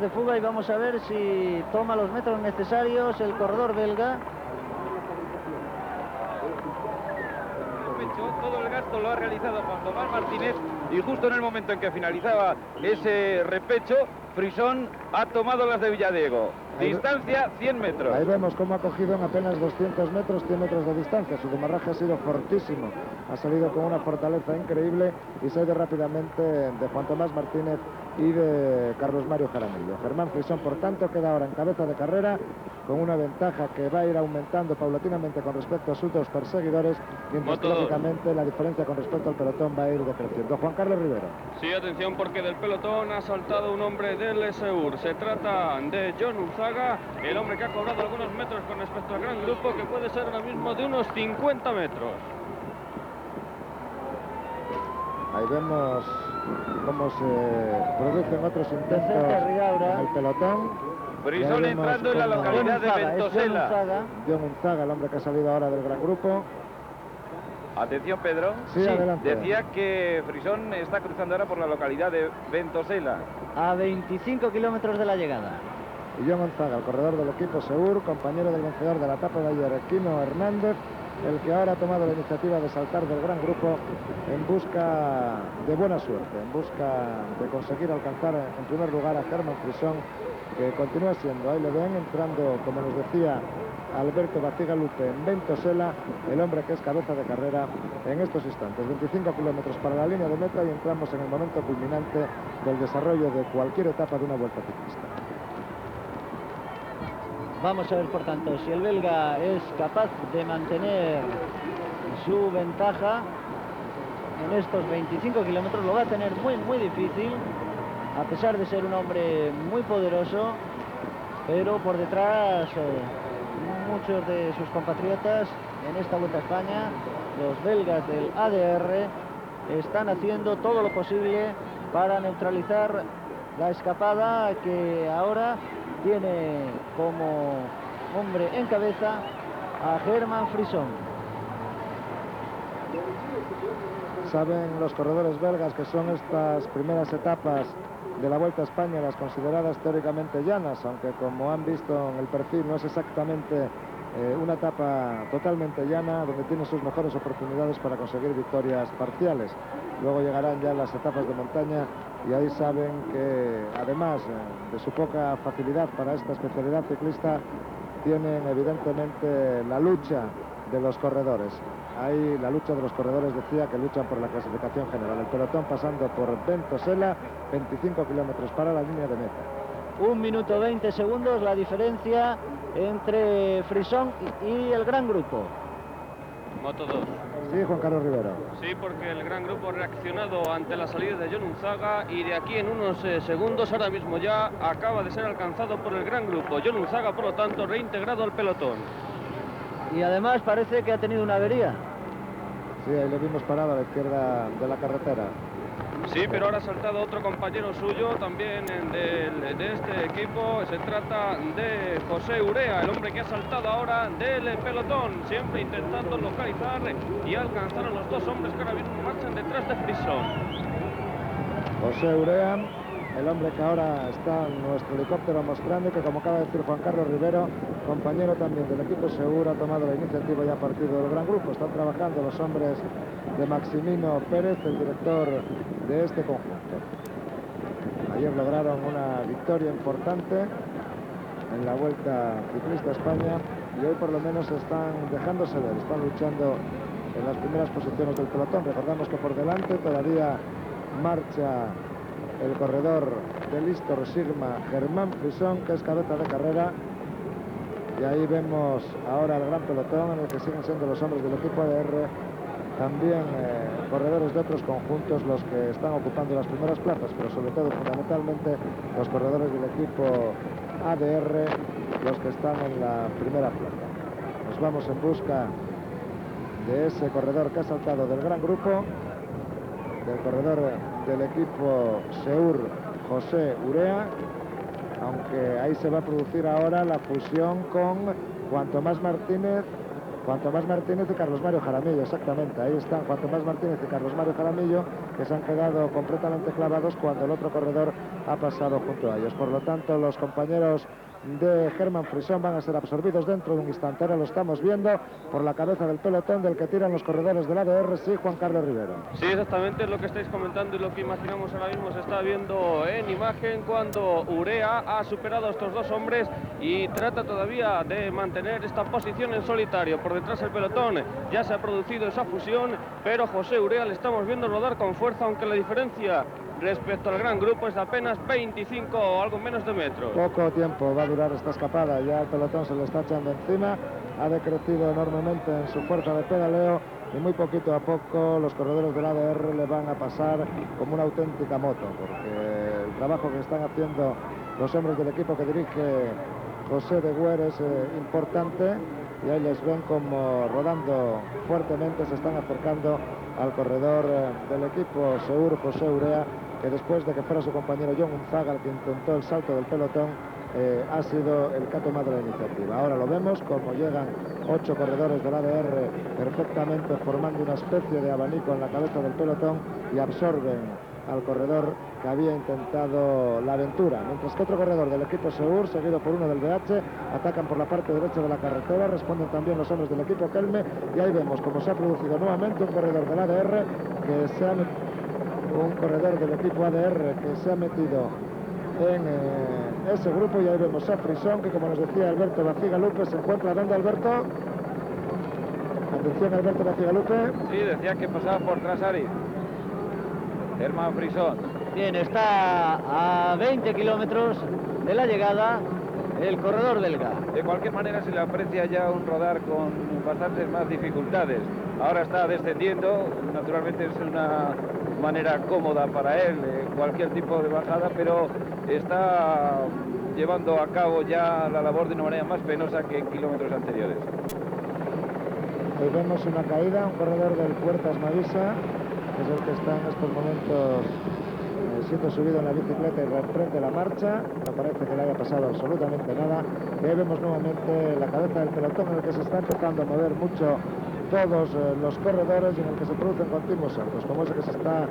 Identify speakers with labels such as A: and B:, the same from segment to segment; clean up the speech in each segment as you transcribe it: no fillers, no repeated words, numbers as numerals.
A: de fuga y vamos a ver si toma los metros necesarios el corredor belga.
B: Todo el gasto lo ha realizado Juan Tomás Martínez y justo en el momento en que finalizaba ese repecho, Frisón ha tomado las de Villadiego. Distancia 100 metros.
C: Ahí vemos cómo ha cogido en apenas 200 metros, 100 metros de distancia. Su demarraje ha sido fortísimo. Ha salido con una fortaleza increíble y se ha ido rápidamente de Juan Tomás Martínez y de Carlos Mario Jaramillo. Germán Frisón, por tanto, queda ahora en cabeza de carrera con una ventaja que va a ir aumentando paulatinamente con respecto a sus dos perseguidores, mientras que, lógicamente, la diferencia con respecto al pelotón va a ir decreciendo. Juan Carlos Rivero.
D: Sí, atención, porque del pelotón ha saltado un hombre del SEUR. Se trata de John Unzaga, el hombre que ha cobrado algunos metros con respecto al gran grupo, que puede ser ahora mismo de unos 50 metros.
C: Ahí vemos cómo se producen otros intentos en el pelotón.
B: Frisón entrando en la localidad de Ventosela.
C: John Unzaga, el hombre que ha salido ahora del gran grupo.
B: Atención, Pedro.
C: Sí, adelante.
B: Decía que Frisón está cruzando ahora por la localidad de Ventosela.
A: A 25 kilómetros de la llegada.
C: Y John Unzaga, el corredor del equipo SEUR, compañero del vencedor de la etapa de ayer, Quino Hernández, el que ahora ha tomado la iniciativa de saltar del gran grupo en busca de buena suerte, en busca de conseguir alcanzar en primer lugar a Germán Frisón, que continúa siendo, ahí le ven, entrando, como nos decía Alberto Bacigalupe, en Ventosela, el hombre que es cabeza de carrera en estos instantes. 25 kilómetros para la línea de meta y entramos en el momento culminante del desarrollo de cualquier etapa de una vuelta ciclista.
A: Vamos a ver, por tanto, si el belga es capaz de mantener su ventaja en estos 25 kilómetros. Lo va a tener muy difícil, a pesar de ser un hombre muy poderoso, pero por detrás muchos de sus compatriotas en esta Vuelta a España, los belgas del ADR, están haciendo todo lo posible para neutralizar la escapada que ahora tiene como hombre en cabeza a Germán Frisón.
C: Saben los corredores belgas que son estas primeras etapas de la Vuelta a España las consideradas teóricamente llanas, aunque como han visto en el perfil no es exactamente una etapa totalmente llana, donde tiene sus mejores oportunidades para conseguir victorias parciales. Luego llegarán ya las etapas de montaña y ahí saben que, además de su poca facilidad para esta especialidad ciclista, tienen evidentemente la lucha de los corredores. Ahí la lucha de los corredores, decía, que luchan por la clasificación general. El pelotón pasando por Ventosela, 25 kilómetros para la línea de meta.
A: 1 minuto 20 segundos la diferencia entre Frisón y el gran grupo.
D: Moto 2.
C: Sí, Juan Carlos Rivero.
D: Sí, porque el gran grupo ha reaccionado ante la salida de John Unzaga y de aquí en unos segundos, ahora mismo ya, acaba de ser alcanzado por el gran grupo. John Unzaga, por lo tanto, reintegrado al pelotón.
A: Y además parece que ha tenido una avería.
C: Sí, ahí lo vimos parado a la izquierda de la carretera.
D: Sí, pero ahora ha saltado otro compañero suyo también de este equipo. Se trata de José Urea, el hombre que ha saltado ahora del pelotón, siempre intentando localizar y alcanzar a los dos hombres que ahora mismo marchan detrás de Frisón.
C: José Urea, el hombre que ahora está en nuestro helicóptero mostrando, que, como acaba de decir Juan Carlos Rivero, compañero también del equipo SEUR, ha tomado la iniciativa y ha partido del gran grupo. Están trabajando los hombres de Maximino Pérez, el director de este conjunto. Ayer lograron una victoria importante en la Vuelta Ciclista a España y hoy por lo menos están dejándose ver, están luchando en las primeras posiciones del pelotón. Recordamos que por delante todavía marcha el corredor del Istor Sigma, Germán Frisón, que es cabeza de carrera, y ahí vemos ahora el gran pelotón en el que siguen siendo los hombres del equipo ADR, también corredores de otros conjuntos los que están ocupando las primeras plazas, pero sobre todo fundamentalmente los corredores del equipo ADR, los que están en la primera plaza. Nos vamos en busca de ese corredor que ha saltado del gran grupo, del corredor del equipo SEUR, José Urea, aunque ahí se va a producir ahora la fusión con Juan Tomás Martínez Juan Tomás Martínez y Carlos Mario Jaramillo, exactamente, ahí están Juan Tomás Martínez y Carlos Mario Jaramillo, que se han quedado completamente clavados cuando el otro corredor ha pasado junto a ellos. Por lo tanto, los compañeros de Germán Frison van a ser absorbidos dentro de un instante. Ahora lo estamos viendo por la cabeza del pelotón del que tiran los corredores del ADR, sí, Juan Carlos Rivero.
D: Sí, exactamente es lo que estáis comentando y lo que imaginamos ahora mismo se está viendo en imagen cuando Urea ha superado a estos dos hombres y trata todavía de mantener esta posición en solitario. Por detrás del pelotón ya se ha producido esa fusión, pero José Urea le estamos viendo rodar con fuerza, aunque la diferencia respecto al gran grupo es de apenas 25 o algo menos de metros.
C: Poco tiempo va a durar esta escapada, ya el pelotón se le está echando encima, ha decrecido enormemente en su fuerza de pedaleo y muy poquito a poco los corredores del ADR le van a pasar como una auténtica moto, porque el trabajo que están haciendo los hombres del equipo que dirige José de Güer es importante, y ahí les ven como rodando fuertemente se están acercando al corredor del equipo Seur, José Urea, que después de que fuera su compañero John Unzaga el que intentó el salto del pelotón, ha sido el que ha tomado la iniciativa. Ahora lo vemos como llegan 8 corredores del ADR perfectamente formando una especie de abanico en la cabeza del pelotón y absorben al corredor que había intentado la aventura, mientras que otro corredor del equipo Seur, seguido por uno del BH, atacan por la parte derecha de la carretera, responden también los hombres del equipo Kelme, y ahí vemos como se ha producido nuevamente un corredor del ADR que se ha un corredor del equipo ADR que se ha metido en ese grupo, y ahí vemos a Frison, que como nos decía Alberto Bacigalupe, se encuentra dando Alberto. Atención, Alberto Bacigalupe.
B: Sí, decía que pasaba por tras Ari. Germán Frison.
A: Bien, está a 20 kilómetros de la llegada el corredor belga.
B: De cualquier manera se le aprecia ya un rodar con bastantes más dificultades. Ahora está descendiendo, naturalmente es una manera cómoda para él, cualquier tipo de bajada, pero está llevando a cabo ya la labor de una manera más penosa que en kilómetros anteriores.
C: Hoy vemos una caída, un corredor del Puertas Mavisa, que es el que está en estos momentos siendo subido en la bicicleta y reprende la marcha. No parece que le haya pasado absolutamente nada. Y ahí vemos nuevamente la cabeza del pelotón en el que se está empezando a mover mucho todos los corredores y en el que se producen continuos saltos, como ese que se está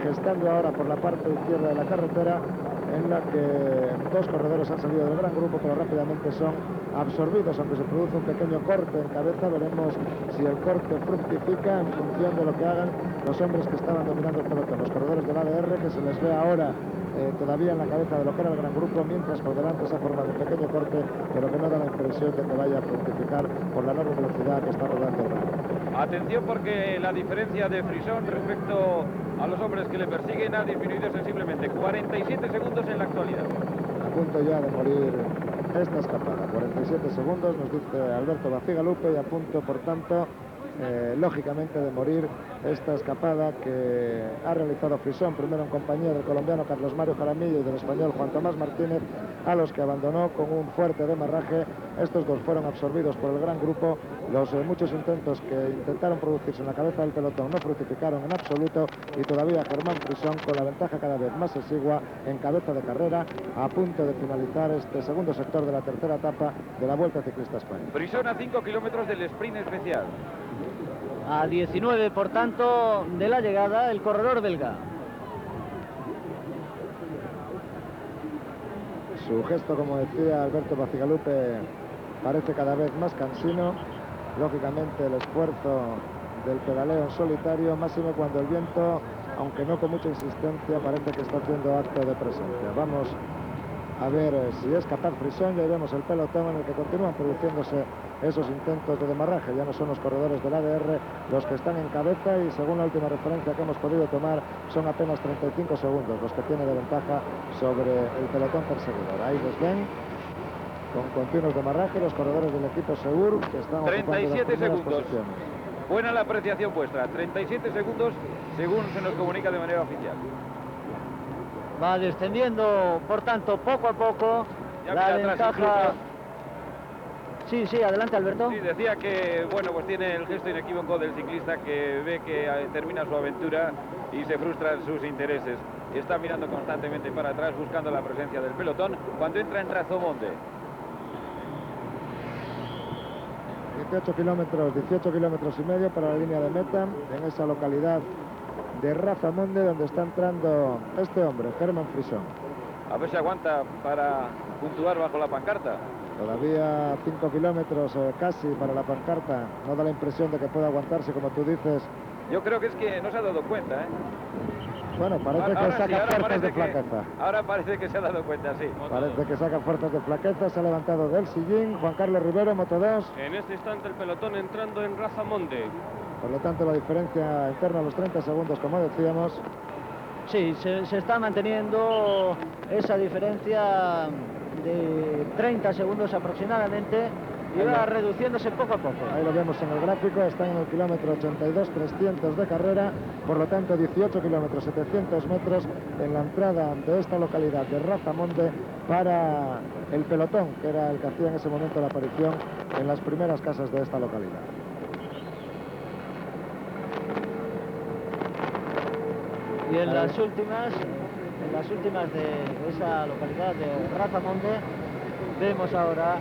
C: gestando ahora por la parte izquierda de la carretera, en la que 2 corredores han salido del gran grupo, pero rápidamente son absorbidos, aunque se produce un pequeño corte en cabeza. Veremos si el corte fructifica en función de lo que hagan los hombres que estaban dominando el pelotón, los corredores del ADR, que se les ve ahora todavía en la cabeza de lo que era el gran grupo, mientras por delante se ha formado un pequeño corte, pero que no da la impresión de que vaya a fructificar por la enorme velocidad que está rodando el gran.
B: Atención, porque la diferencia de Frison respecto a los hombres que le persiguen ha disminuido sensiblemente, 47 segundos en la actualidad.
C: A punto ya de morir esta escapada, 47 segundos, nos dice Alberto Bacigalupe, y a punto, por tanto, lógicamente, de morir esta escapada que ha realizado Frison, primero en compañía del colombiano Carlos Mario Jaramillo y del español Juan Tomás Martínez, a los que abandonó con un fuerte demarraje. Estos dos fueron absorbidos por el gran grupo. Los muchos intentos que intentaron producirse en la cabeza del pelotón no fructificaron en absoluto, y todavía Germán Frison, con la ventaja cada vez más exigua en cabeza de carrera, a punto de finalizar este segundo sector de la tercera etapa de la Vuelta Ciclista a España.
B: Frison a 5 kilómetros del sprint especial.
A: A 19, por tanto, de la llegada el corredor belga.
C: Su gesto, como decía Alberto Bacigalupe, parece cada vez más cansino. Lógicamente el esfuerzo del pedaleo en solitario, máximo cuando el viento, aunque no con mucha insistencia, parece que está haciendo acto de presencia. Vamos a ver si es capaz Frison. Ya vemos el pelotón en el que continúan produciéndose esos intentos de demarraje. Ya no son los corredores del ADR los que están en cabeza, y según la última referencia que hemos podido tomar, son apenas 35 segundos los que tiene de ventaja sobre el pelotón perseguidor. Ahí los ven con continuos demarraje los corredores del equipo Seur, que están
B: 37
C: ocupando las primeras
B: segundos.
C: posiciones.
B: Buena la apreciación vuestra, 37 segundos según se nos comunica de manera oficial.
A: Va descendiendo, por tanto, poco a poco,
B: Ya
A: la
B: mira atrás
A: ventaja.
B: incluso.
A: Sí, sí, adelante, Alberto.
B: Sí, decía que, bueno, pues tiene el gesto inequívoco del ciclista que ve que termina su aventura y se frustran sus intereses. Está mirando constantemente para atrás buscando la presencia del pelotón cuando entra en Razomonde.
C: 18 kilómetros y medio para la línea de meta, en esa localidad de Razamonde, donde está entrando este hombre, Herman Frison.
B: A ver si aguanta para puntuar bajo la pancarta.
C: Todavía 5 kilómetros casi para la pancarta. No da la impresión de que pueda aguantarse, como tú dices.
B: Yo creo que es que no se ha dado cuenta, ¿eh?
C: Bueno, parece que saca fuerzas de flaqueza.
B: Ahora parece que se ha dado cuenta, sí.
C: Parece que saca fuerzas de flaqueza. Se ha levantado del sillín. Juan Carlos Rivero, Moto 2.
D: En este instante el pelotón entrando en Razamonde.
C: Por lo tanto, la diferencia en torno a los 30 segundos, como decíamos.
A: Sí, se está manteniendo esa diferencia de 30 segundos aproximadamente y va reduciéndose poco a poco.
C: Ahí lo vemos en el gráfico, están en el kilómetro 82.300 de carrera, por lo tanto 18 kilómetros 700 metros en la entrada de esta localidad de Razamonde para el pelotón, que era el que hacía en ese momento la aparición en las primeras casas de esta localidad.
A: Y en las últimas de esa localidad de Razamonde vemos ahora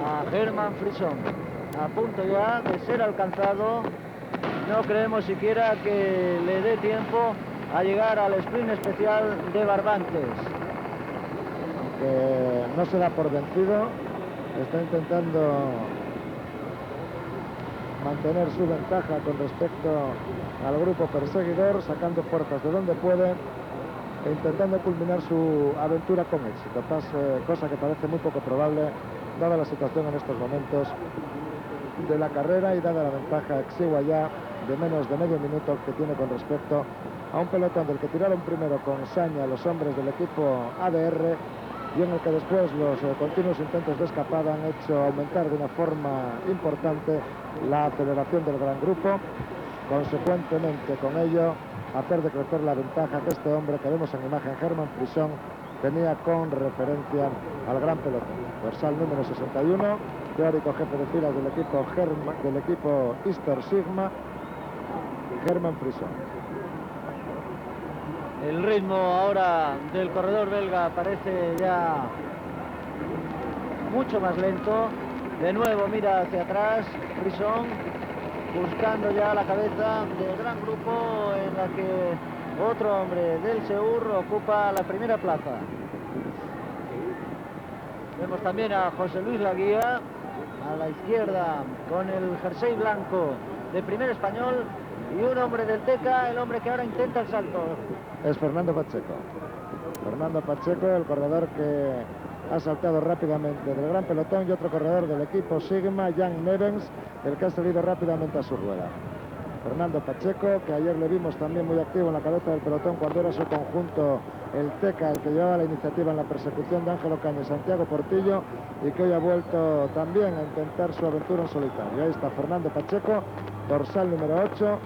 A: a Herman Frison a punto ya de ser alcanzado. No creemos siquiera que le dé tiempo a llegar al sprint especial de Barbantes.
C: Que no se da por vencido, está intentando mantener su ventaja con respecto al grupo perseguidor, sacando fuerzas de donde puede e intentando culminar su aventura con éxito, cosa que parece muy poco probable dada la situación en estos momentos de la carrera y dada la ventaja exigua ya de menos de medio minuto que tiene con respecto a un pelotón del que tiraron primero con saña los hombres del equipo ADR y en el que después los continuos intentos de escapada han hecho aumentar de una forma importante la aceleración del gran grupo, consecuentemente con ello hacer decrecer la ventaja que este hombre que vemos en imagen, Herman Frison, tenía con referencia al gran pelotón. Dorsal número 61, teórico jefe de filas del equipo Easter Sigma, Herman Frison.
A: El ritmo ahora del corredor belga parece ya mucho más lento. De nuevo mira hacia atrás Frison, buscando ya la cabeza del gran grupo en la que otro hombre del Seur ocupa la primera plaza. Vemos también a José Luis Laguía a la izquierda con el jersey blanco de Primer Español y un hombre del Teca, el hombre que ahora intenta el salto.
C: Es Fernando Pacheco. Fernando Pacheco, el corredor que ha saltado rápidamente del gran pelotón, y otro corredor del equipo Sigma, Jan Nevens, el que ha salido rápidamente a su rueda. Fernando Pacheco, que ayer le vimos también muy activo en la cabeza del pelotón cuando era su conjunto el Teca, el que llevaba la iniciativa en la persecución de Ángelo Caña y Santiago Portillo, y que hoy ha vuelto también a intentar su aventura en solitario. Ahí está Fernando Pacheco, dorsal número 8,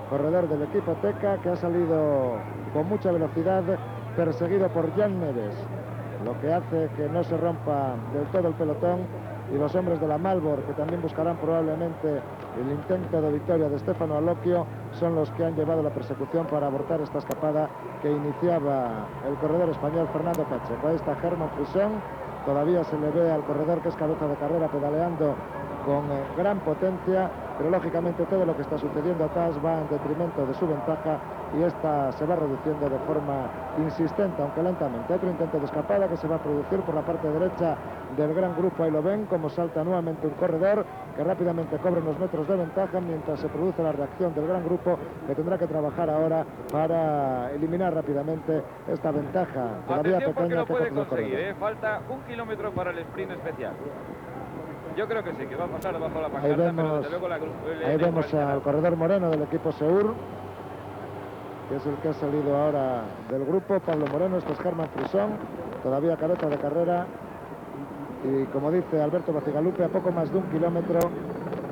C: corredor del equipo Teca, que ha salido con mucha velocidad, perseguido por Jan Neves, lo que hace que no se rompa del todo el pelotón, y los hombres de la Malbor, que también buscarán probablemente el intento de victoria de Stefano Alocchio, son los que han llevado la persecución para abortar esta escapada que iniciaba el corredor español Fernando Pacheco. Ahí está Herman Frison, todavía se le ve al corredor que es cabeza de carrera pedaleando con gran potencia, pero lógicamente todo lo que está sucediendo atrás va en detrimento de su ventaja y esta se va reduciendo de forma insistente, aunque lentamente. Otro intento de escapada que se va a producir por la parte derecha del gran grupo. Ahí lo ven, como salta nuevamente un corredor que rápidamente cobra unos metros de ventaja mientras se produce la reacción del gran grupo, que tendrá que trabajar ahora para eliminar rápidamente esta ventaja todavía
B: Atención, porque
C: pequeña
B: lo
C: que
B: puede
C: ofrece el
B: conseguir,
C: corredor.
B: Falta 1 kilómetro para el sprint especial. Yo creo que sí, que va a pasar bajo la pancarta,
C: Ahí
B: pero
C: vemos,
B: desde luego
C: ahí vemos al corredor Moreno del equipo Seur, que es el que ha salido ahora del grupo. Pablo Moreno, esto es Herman Frison, todavía cabeza de carrera, y como dice Alberto Bacigalupe, a poco más de 1 kilómetro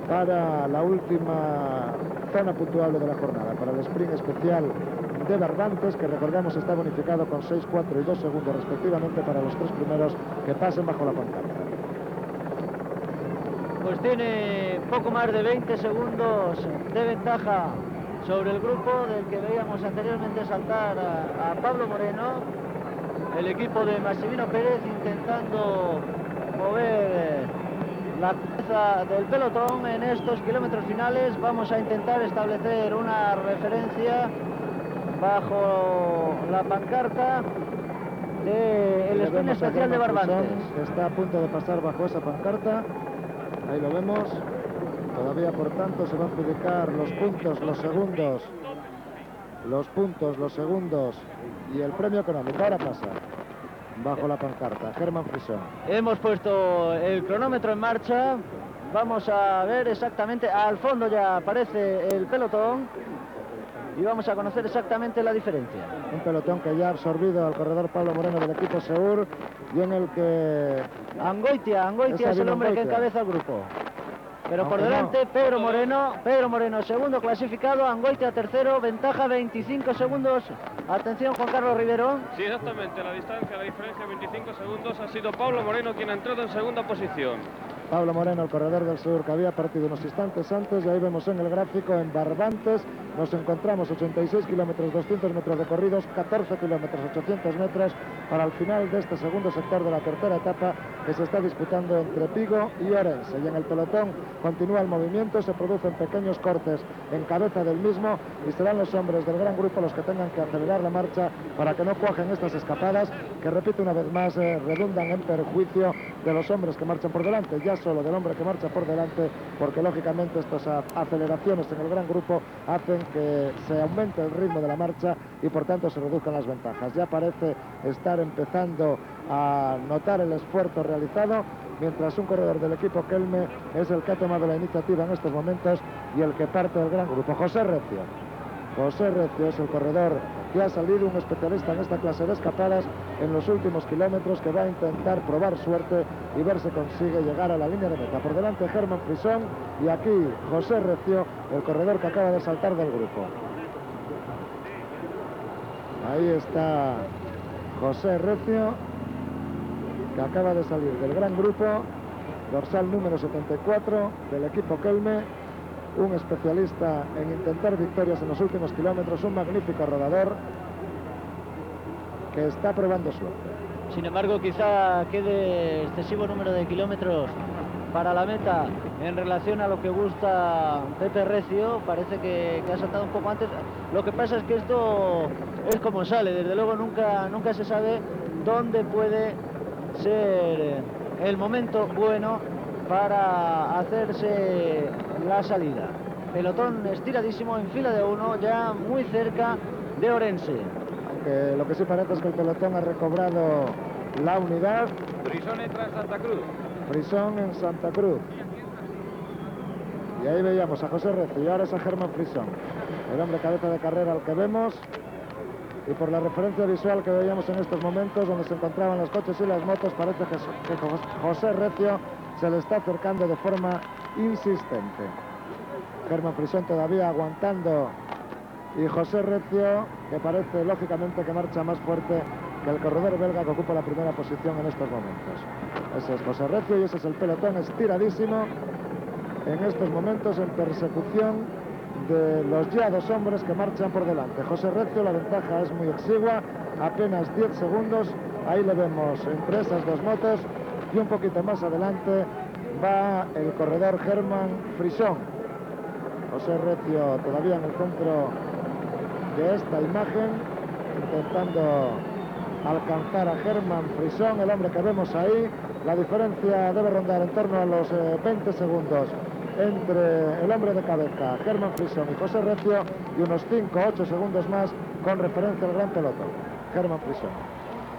C: para la última zona puntuable de la jornada, para el sprint especial de Barbantes, que recordamos está bonificado con 6, 4 y 2 segundos respectivamente para los 3 primeros que pasen bajo la pancarta.
A: Pues tiene poco más de 20 segundos de ventaja sobre el grupo del que veíamos anteriormente saltar a Pablo Moreno. El equipo de Massimino Pérez intentando mover la cabeza del pelotón en estos kilómetros finales. Vamos a intentar establecer una referencia bajo la pancarta del sprint especial de Barbantes.
C: Que está a punto de pasar bajo esa pancarta. Ahí lo vemos. Todavía, por tanto, se va a adjudicar los puntos, los segundos. Los puntos, los segundos y el premio económico. Ahora pasa bajo la pancarta Germán Frison.
A: Hemos puesto el cronómetro en marcha. Vamos a ver exactamente. Al fondo ya aparece el pelotón y vamos a conocer exactamente la diferencia.
C: Un pelotón que ya ha absorbido al corredor Pablo Moreno del equipo Seur y en el que
A: Angoitia es el hombre que encabeza el grupo. Pero por delante Pedro Moreno segundo clasificado, Angoitia tercero, ventaja 25 segundos. Atención, Juan Carlos Rivero.
D: Sí, exactamente, la diferencia de 25 segundos. Ha sido Pablo Moreno quien ha entrado en segunda posición.
C: Pablo Moreno, el corredor del Sur, que había partido unos instantes antes, y ahí vemos en el gráfico en Barbantes, nos encontramos 86 kilómetros, 200 metros recorridos, 14 kilómetros, 800 metros, para el final de este segundo sector de la tercera etapa, que se está disputando entre Vigo y Orense. Y en el pelotón continúa el movimiento, se producen pequeños cortes en cabeza del mismo, y serán los hombres del gran grupo los que tengan que acelerar la marcha para que no cuajen estas escapadas, que, repito una vez más, redundan en perjuicio de los hombres que marchan por delante, ya solo del hombre que marcha por delante, porque lógicamente estas aceleraciones en el gran grupo hacen que se aumente el ritmo de la marcha y por tanto se reduzcan las ventajas. Ya parece estar empezando a notar el esfuerzo realizado, mientras un corredor del equipo Kelme es el que ha tomado la iniciativa en estos momentos y el que parte del gran grupo. José Recio es el corredor que ha salido, un especialista en esta clase de escapadas en los últimos kilómetros, que va a intentar probar suerte y ver si consigue llegar a la línea de meta. Por delante Germán Frison y aquí José Recio, el corredor que acaba de saltar del grupo. Ahí está José Recio, que acaba de salir del gran grupo, dorsal número 74 del equipo Kelme, un especialista en intentar victorias en los últimos kilómetros, un magnífico rodador que está probando suerte.
A: Sin embargo, quizá quede excesivo número de kilómetros para la meta en relación a lo que gusta Pepe Recio. Parece que ha saltado un poco antes. Lo que pasa es que esto es como sale, desde luego nunca se sabe dónde puede ser el momento bueno para hacerse la salida. Pelotón estiradísimo en fila de uno, ya muy cerca de Orense.
C: Aunque lo que sí parece es que el pelotón ha recobrado la unidad.
B: Frison entra en Santa Cruz.
C: Frison en Santa Cruz. Y ahí veíamos a José Recio y ahora es a Germán Frison, el hombre cabeza de carrera al que vemos. Y por la referencia visual que veíamos en estos momentos, donde se encontraban los coches y las motos, parece que José Recio se le está acercando de forma insistente. Germán Frison todavía aguantando, y José Recio, que parece lógicamente que marcha más fuerte que el corredor belga que ocupa la primera posición en estos momentos. Ese es José Recio y ese es el pelotón estiradísimo en estos momentos en persecución de los ya dos hombres que marchan por delante. José Recio, la ventaja es muy exigua, apenas 10 segundos, ahí le vemos entre esas dos motos, y un poquito más adelante va el corredor Germán Frison. José Recio todavía en el centro de esta imagen, intentando alcanzar a Germán Frison, el hombre que vemos ahí. La diferencia debe rondar en torno a los 20 segundos entre el hombre de cabeza, Germán Frison, y José Recio, y unos 5 o 8 segundos más con referencia al gran pelotón. Germán Frison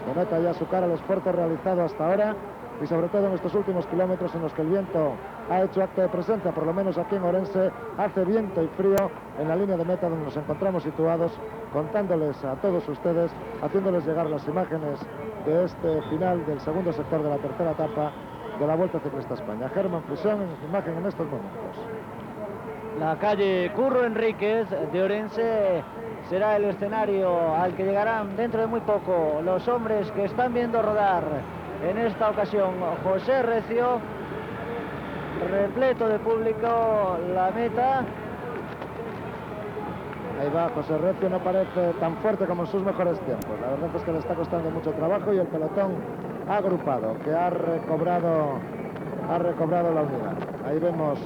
C: denota ya su cara el esfuerzo realizado hasta ahora, y sobre todo en estos últimos kilómetros en los que el viento ha hecho acto de presencia, por lo menos aquí en Orense, hace viento y frío en la línea de meta donde nos encontramos situados, contándoles a todos ustedes, haciéndoles llegar las imágenes de este final del segundo sector de la tercera etapa de la Vuelta Ciclista España. Germán Frison en su imagen en estos momentos.
A: La calle Curro Enríquez de Orense será el escenario al que llegarán dentro de muy poco los hombres que están viendo rodar en esta ocasión José Recio, repleto de público la meta.
C: Ahí va José Recio, no parece tan fuerte como en sus mejores tiempos. La verdad es que le está costando mucho trabajo, y el pelotón agrupado, que ha recobrado ha recobrado la unidad. Ahí vemos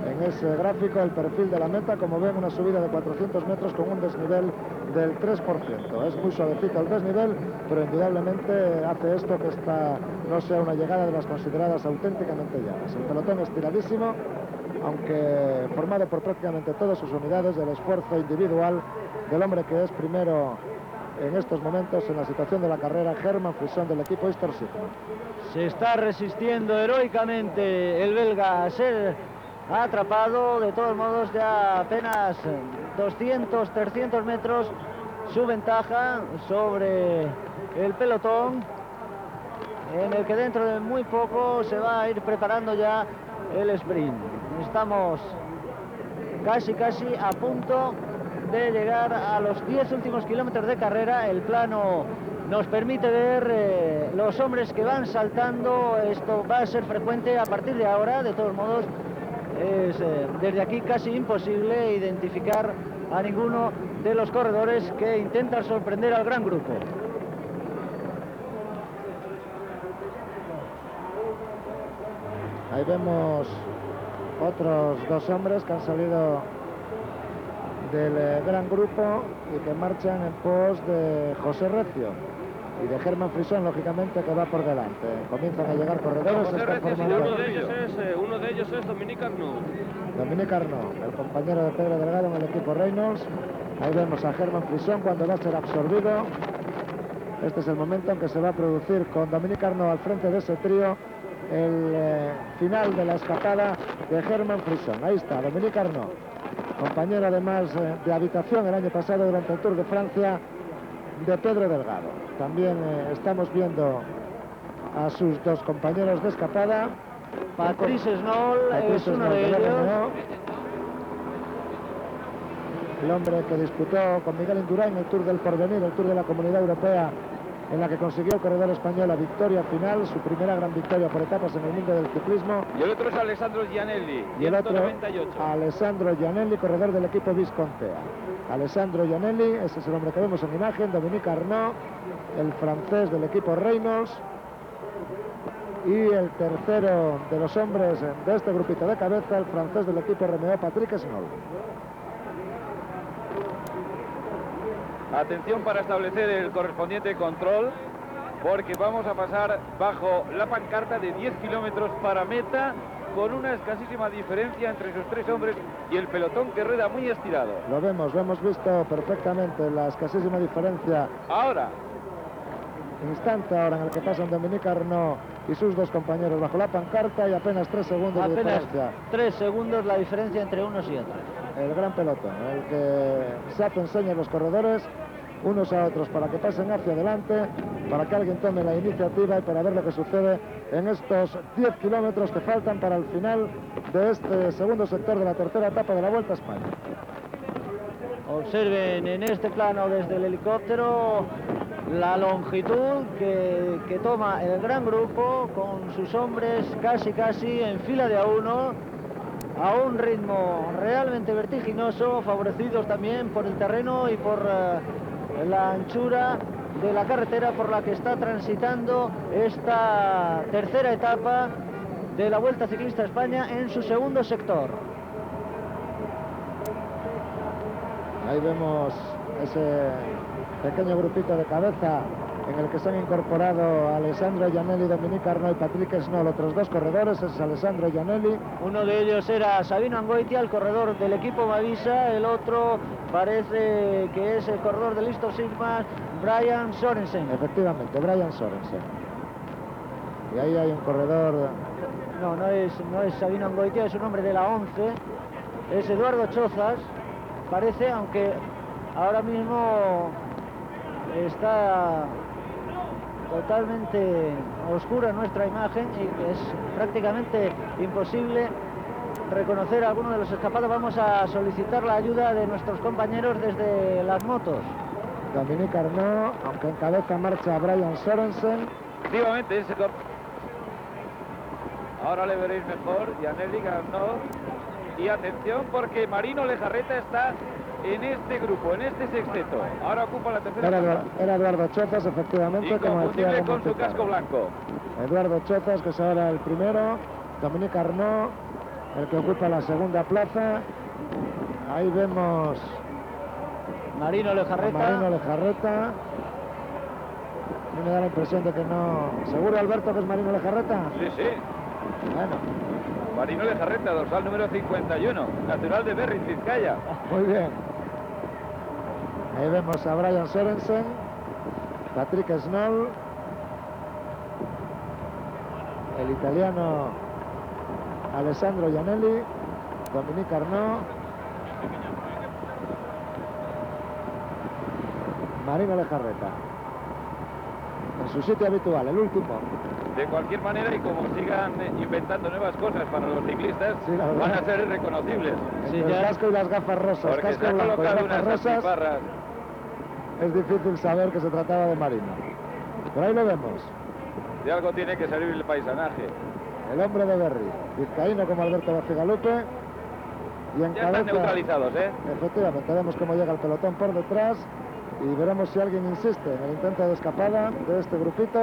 C: en ese gráfico el perfil de la meta. Como ven, una subida de 400 metros con un desnivel del 3%. Es muy suavecito el desnivel, pero indudablemente hace esto que esta no sea una llegada de las consideradas auténticamente llanas. El pelotón estiradísimo, aunque formado por prácticamente todas sus unidades. El esfuerzo individual del hombre que es primero en estos momentos en la situación de la carrera, Herman Frison, del equipo Easter City.
A: Se está resistiendo heroicamente el belga a ser atrapado. De todos modos, ya apenas 200, 300 metros su ventaja sobre el pelotón, en el que dentro de muy poco se va a ir preparando ya el sprint. Estamos casi a punto de llegar a los 10 últimos kilómetros de carrera. El plano nos permite ver los hombres que van saltando. Esto va a ser frecuente a partir de ahora. De todos modos, es desde aquí casi imposible identificar a ninguno de los corredores que intentan sorprender al gran grupo.
C: Ahí vemos otros dos hombres que han salido del gran grupo y que marchan en pos de José Recio y de Herman Frison, lógicamente, que va por delante. Comienzan a llegar corredores.
D: José Recio, uno de ellos es Dominique Arnaud.
C: Dominique Arnaud, el compañero de Pedro Delgado en el equipo Reynolds. Ahí vemos a Herman Frison cuando va a ser absorbido. Este es el momento en que se va a producir, con Dominique Arnaud al frente de ese trío, el final de la escapada de Herman Frison. Ahí está Dominique Arnaud, compañero además de habitación el año pasado durante el Tour de Francia de Pedro Delgado. También estamos viendo a sus dos compañeros de escapada.
A: Patrice Snoll es uno de ellos.
C: El hombre que disputó con Miguel Indurain el Tour del Porvenir, el Tour de la Comunidad Europea, en la que consiguió el corredor español la victoria final, su primera gran victoria por etapas en el mundo del ciclismo.
B: Y el otro es Alessandro Gianelli,
C: y el otro
B: 198.
C: Alessandro Gianelli, corredor del equipo Viscontea. Alessandro Gianelli, ese es el hombre que vemos en imagen. Dominique Arnaud, el francés del equipo Reynolds. Y el tercero de los hombres de este grupito de cabeza, el francés del equipo Remeo, Patrick Snoll.
B: Atención para establecer el correspondiente control, porque vamos a pasar bajo la pancarta de 10 kilómetros para meta, con una escasísima diferencia entre esos tres hombres y el pelotón, que rueda muy estirado.
C: Lo hemos visto perfectamente, la escasísima diferencia.
B: Ahora.
C: Instante ahora en el que pasan Dominique Arnaud y sus dos compañeros bajo la pancarta, y apenas 3 segundos de diferencia.
A: 3 segundos la diferencia entre unos y otros.
C: El gran pelotón, el que SAP enseña a los corredores unos a otros para que pasen hacia adelante, para que alguien tome la iniciativa y para ver lo que sucede en estos 10 kilómetros que faltan para el final de este segundo sector de la tercera etapa de la Vuelta a España.
A: Observen en este plano desde el helicóptero la longitud que toma el gran grupo, con sus hombres casi en fila de a uno, a un ritmo realmente vertiginoso, favorecidos también por el terreno y por la anchura de la carretera por la que está transitando esta tercera etapa de la Vuelta Ciclista a España en su segundo sector.
C: Ahí vemos ese pequeño grupito de cabeza en el que se han incorporado Alessandro Gianelli, Dominique Arnaud y Patrick Snoll, otros dos corredores. Es Alessandro Gianelli.
A: Uno de ellos era Sabino Angoitia, el corredor del equipo Mavisa. El otro parece que es el corredor del Listo Sigma, Brian Sorensen.
C: Efectivamente, Brian Sorensen. Y ahí hay un corredor...
A: No es Sabino Angoitia, es un hombre de la 11. Es Eduardo Chozas, parece, aunque ahora mismo está totalmente oscura nuestra imagen y es prácticamente imposible reconocer a alguno de los escapados. Vamos a solicitar la ayuda de nuestros compañeros desde las motos.
C: Dominique Arnaud, aunque encabeza marcha Brian Sorensen.
B: Efectivamente, ese ahora le veréis mejor, Gianelli, Arnaud. Y atención, porque Marino Lejarreta está en este grupo, en este sexteto. Ahora ocupa la tercera.
C: Era Eduardo Chozas, efectivamente, como decía,
B: con su casco blanco.
C: Eduardo Chozas, que es ahora el primero, Dominique Arnaud, el que ocupa la segunda plaza. Ahí vemos
A: Marino Lejarreta.
C: Marino Lejarreta. A mí me da la impresión de que no... ¿Seguro, Alberto, que es Marino Lejarreta?
B: Sí, sí.
C: Bueno,
B: Marino Lejarreta, dorsal número 51, natural de Berriz, Vizcaya.
C: muy bien. Ahí vemos a Brian Sorensen, Patrick Snoll, el italiano Alessandro Gianelli, Dominique Arnaud, Marino Lejarreta. En su sitio habitual, el último.
B: De cualquier manera, y como sigan inventando nuevas cosas para los ciclistas,
C: Sí, la verdad.
B: van a ser reconocibles.
A: Sí,
C: Entre el
A: ya.
C: casco y las gafas rosas,
B: Porque
C: casco
B: se han
C: blanco y
B: colocado
C: gafas
B: unas
C: rosas,
B: antiparras.
C: es difícil saber que se trataba de Marino. Pero ahí lo vemos.
B: De algo tiene que salir el paisanaje.
C: El hombre de Berry, vizcaíno como Alberto Bacigalupe, y
B: Ya están
C: encabeza,
B: neutralizados, ¿eh?
C: efectivamente, vemos cómo llega el pelotón por detrás y veremos si alguien insiste en el intento de escapada de este grupito.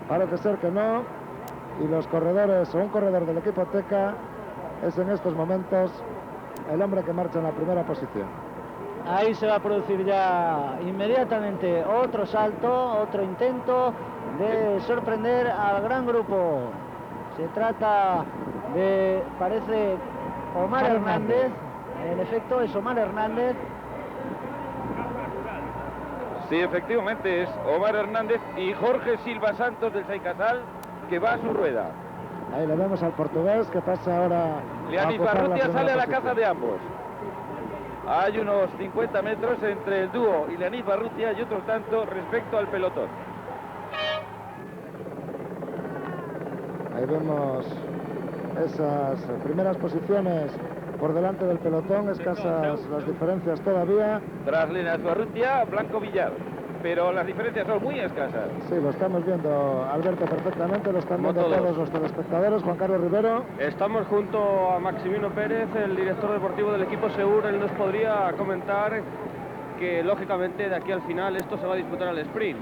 C: Parece ser que no, y los corredores, o un corredor del equipo Teca, es en estos momentos el hombre que marcha en la primera posición.
A: Ahí se va a producir ya inmediatamente otro salto, otro intento de sorprender al gran grupo. Se trata de, parece, Omar Hernández. En efecto, es Omar Hernández.
B: Sí, efectivamente, es Omar Hernández y Jorge Silva Santos del Saicasal, que va a su rueda.
C: Ahí le vemos al portugués que pasa ahora
B: Leanis
C: ocupar la
B: Barrutia
C: primera
B: sale a la
C: posición.
B: caza de ambos. Hay unos 50 metros entre el dúo y Leanis Barrutia y otro tanto respecto al pelotón.
C: Ahí vemos esas primeras posiciones por delante del pelotón, escasas las diferencias todavía.
B: Tras Leanis Barrutia, Blanco Villar. Pero las diferencias son muy escasas.
C: Sí, lo estamos viendo, Alberto, perfectamente, lo están
D: Como
C: viendo
D: todos.
C: todos los telespectadores. Juan Carlos Rivero.
D: Estamos junto a Maximino Pérez, el director deportivo del equipo Seur. Él nos podría comentar que, lógicamente, de aquí al final esto se va a disputar al sprint.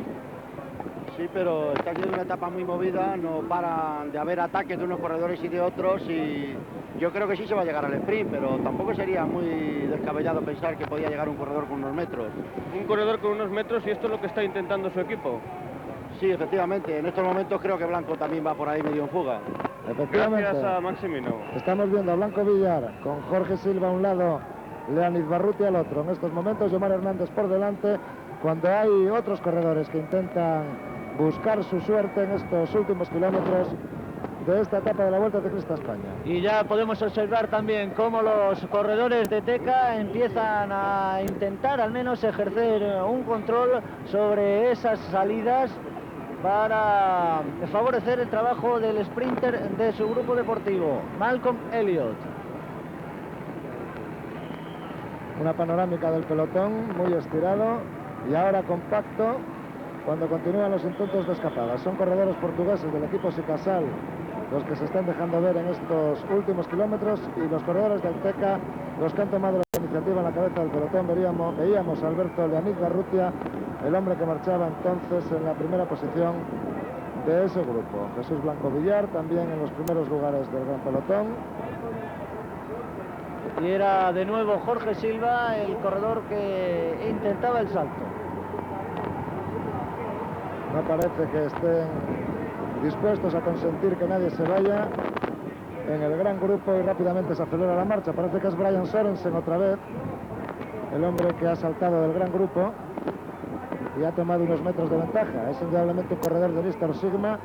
E: Sí, pero está siendo una etapa muy movida, no paran de haber ataques de unos corredores y de otros, y yo creo que sí se va a llegar al sprint, pero tampoco sería muy descabellado pensar que podía llegar un corredor con unos metros.
D: Un corredor con unos metros, y esto es lo que está intentando su equipo.
E: Sí, efectivamente, en estos momentos creo que Blanco también va por ahí medio en fuga.
C: Efectivamente.
D: Gracias a Maximino.
C: Estamos viendo a Blanco Villar con Jorge Silva a un lado, Leanis Barrutia al otro. En estos momentos, Omar Hernández por delante, cuando hay otros corredores que intentan buscar su suerte en estos últimos kilómetros de esta etapa de la Vuelta Ciclista a España.
A: Y ya podemos observar también cómo los corredores de Teca empiezan a intentar al menos ejercer un control sobre esas salidas para favorecer el trabajo del sprinter de su grupo deportivo, Malcolm Elliott.
C: Una panorámica del pelotón muy estirado y ahora compacto cuando continúan los intentos de escapada. Son corredores portugueses del equipo Sicasal los que se están dejando ver en estos últimos kilómetros, y los corredores del Teca los que han tomado la iniciativa en la cabeza del pelotón. Veíamos a Alberto Leanis Barrutia, el hombre que marchaba entonces en la primera posición de ese grupo. Jesús Blanco Villar también en los primeros lugares del gran pelotón.
A: Y era de nuevo Jorge Silva el corredor que intentaba el salto.
C: No parece que estén dispuestos a consentir que nadie se vaya en el gran grupo, y rápidamente se acelera la marcha. Parece que es Brian Sorensen otra vez, el hombre que ha saltado del gran grupo y ha tomado unos metros de ventaja. Es indudablemente un corredor de Lister Sigma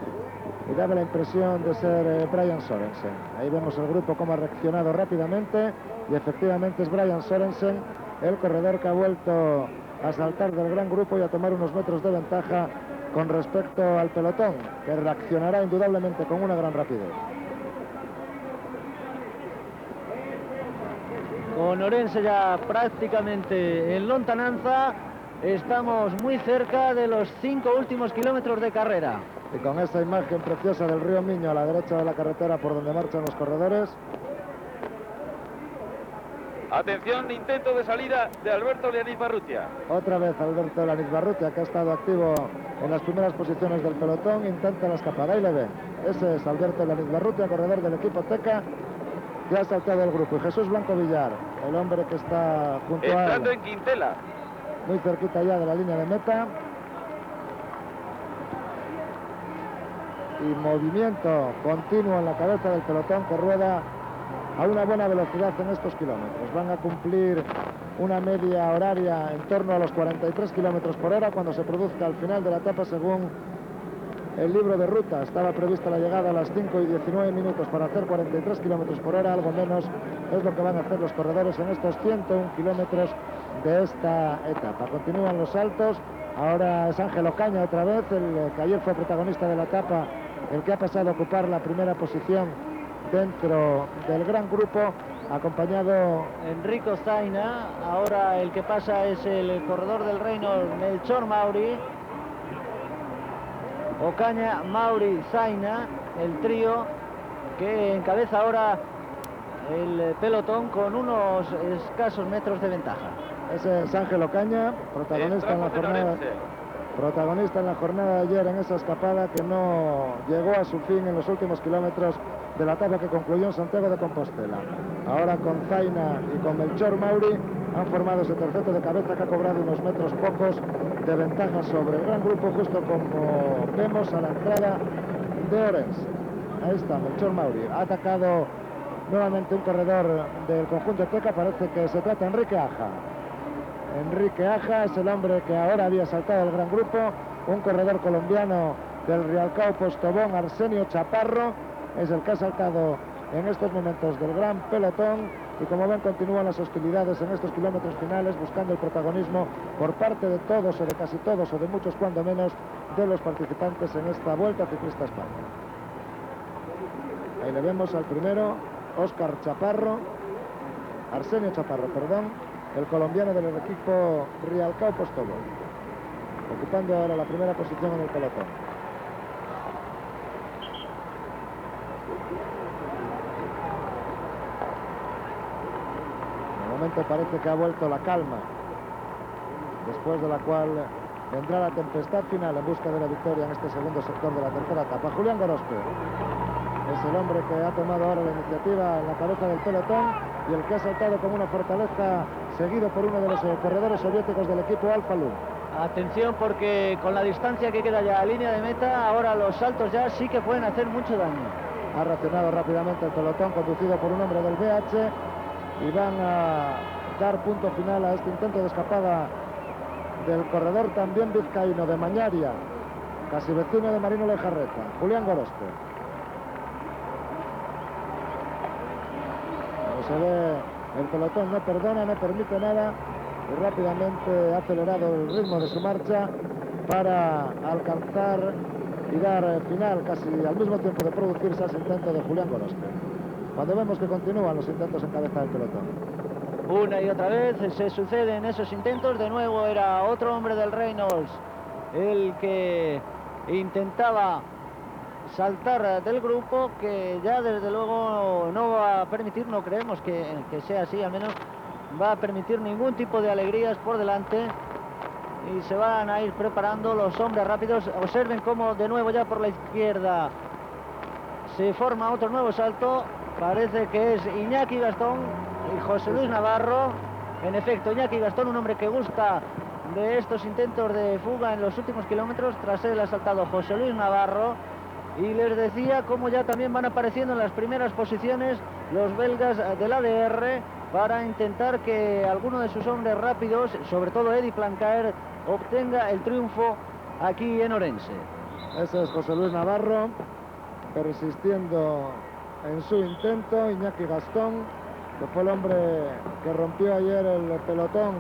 C: y daba la impresión de ser Brian Sorensen. Ahí vemos el grupo cómo ha reaccionado rápidamente, y efectivamente es Brian Sorensen el corredor que ha vuelto a saltar del gran grupo y a tomar unos metros de ventaja con respecto al pelotón, que reaccionará indudablemente con una gran rapidez.
A: Con Orense ya prácticamente en lontananza, estamos muy cerca de los 5 últimos kilómetros de carrera.
C: Y con esa imagen preciosa del río Miño a la derecha de la carretera por donde marchan los corredores.
B: Atención, intento de salida de Alberto Leaniz Barrutia.
C: Otra vez Alberto Leaniz Barrutia, que ha estado activo en las primeras posiciones del pelotón, intenta la escapada. Ahí le ven. Ese es Alberto Leaniz Barrutia, corredor del equipo Teca, que ha saltado el grupo. Y Jesús Blanco Villar, el hombre que está junto a él,
B: Entrando en Quintela.
C: muy cerquita ya de la línea de meta. Y movimiento continuo en la cabeza del pelotón, que rueda a una buena velocidad en estos kilómetros. Van a cumplir una media horaria en torno a los 43 kilómetros por hora cuando se produzca al final de la etapa, según el libro de ruta. Estaba prevista la llegada a las 5 y 19 minutos para hacer 43 kilómetros por hora, algo menos es lo que van a hacer los corredores en estos 101 kilómetros de esta etapa. Continúan los saltos. Ahora es Ángel Ocaña otra vez, el que ayer fue protagonista de la etapa, el que ha pasado a ocupar la primera posición dentro del gran grupo, acompañado
A: Enrico Zaina. Ahora el que pasa es el corredor del Reino, Melchor Mauri. Ocaña, Mauri, Zaina, el trío que encabeza ahora el pelotón con unos escasos metros de ventaja.
C: Ese es Ángel Ocaña, protagonista en la jornada de ayer en esa escapada que no llegó a su fin en los últimos kilómetros de la etapa que concluyó en Santiago de Compostela. Ahora con Zaina y con Melchor Mauri han formado ese terceto de cabeza que ha cobrado unos metros pocos de ventaja sobre el gran grupo, justo como vemos a la entrada de Orense. Ahí está Melchor Mauri. Ha atacado nuevamente un corredor del conjunto Teca, parece que se trata de Enrique Aja. Enrique Aja es el hombre que ahora había saltado al gran grupo, un corredor colombiano del Rialcao Postobón, Arsenio Chaparro, es el que ha saltado en estos momentos del gran pelotón, y como ven continúan las hostilidades en estos kilómetros finales, buscando el protagonismo por parte de todos o de casi todos o de muchos cuando menos de los participantes en esta Vuelta Ciclista a España. Ahí le vemos al primero, Óscar Chaparro, Arsenio Chaparro, perdón, el colombiano del equipo Rialcao Postobón, ocupando ahora la primera posición en el pelotón. De momento parece que ha vuelto la calma, después de la cual vendrá la tempestad final en busca de la victoria en este segundo sector de la tercera etapa. Julián Gorospe es el hombre que ha tomado ahora la iniciativa en la cabeza del pelotón y el que ha saltado como una fortaleza, seguido por uno de los corredores soviéticos del equipo Alfa Lum.
A: Atención, porque con la distancia que queda ya a línea de meta, ahora los saltos ya sí que pueden hacer mucho daño.
C: Ha reaccionado rápidamente el pelotón, conducido por un hombre del BH, y van a dar punto final a este intento de escapada del corredor también vizcaíno de Mañaria, casi vecino de Marino Lejarreta, Julián Gorospe. Como se ve, el pelotón no perdona, no permite nada, y rápidamente ha acelerado el ritmo de su marcha para alcanzar y dar final casi al mismo tiempo de producirse ese intento de Julián Gorospe. Cuando vemos que continúan los intentos en cabeza del pelotón.
A: Una y otra vez se suceden esos intentos. De nuevo era otro hombre del Reynolds el que intentaba saltar del grupo, que ya desde luego no va a permitir, no creemos que sea así, al menos va a permitir ningún tipo de alegrías por delante, y se van a ir preparando los hombres rápidos. Observen cómo de nuevo ya por la izquierda se forma otro nuevo salto. Parece que es Iñaki Gastón y José Luis Navarro. En efecto, Iñaki Gastón, un hombre que gusta de estos intentos de fuga en los últimos kilómetros. Tras él ha saltado José Luis Navarro. Y les decía cómo ya también van apareciendo en las primeras posiciones los belgas del ADR, para intentar que alguno de sus hombres rápidos, sobre todo Eddy Plancaer, obtenga el triunfo aquí en Orense.
C: Ese es José Luis Navarro, persistiendo en su intento. Iñaki Gastón, que fue el hombre que rompió ayer el pelotón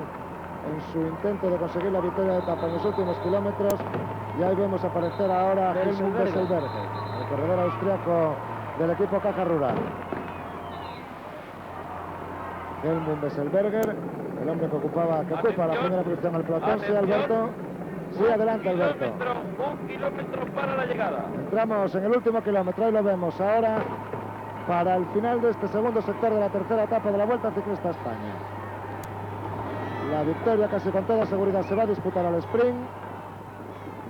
C: en su intento de conseguir la victoria de etapa en los últimos kilómetros. Y ahí vemos aparecer ahora a Helmut Wesselberger, el corredor austriaco del equipo Caja Rural. Helmut Wesselberger, el hombre que ocupa la primera posición en el pelotón. Sí, Alberto. Sí, adelante, Alberto.
B: Un kilómetro para la llegada.
C: Entramos en el último kilómetro, ahí lo vemos ahora, para el final de este segundo sector de la tercera etapa de la Vuelta Ciclista a España. La victoria casi con toda seguridad se va a disputar al sprint,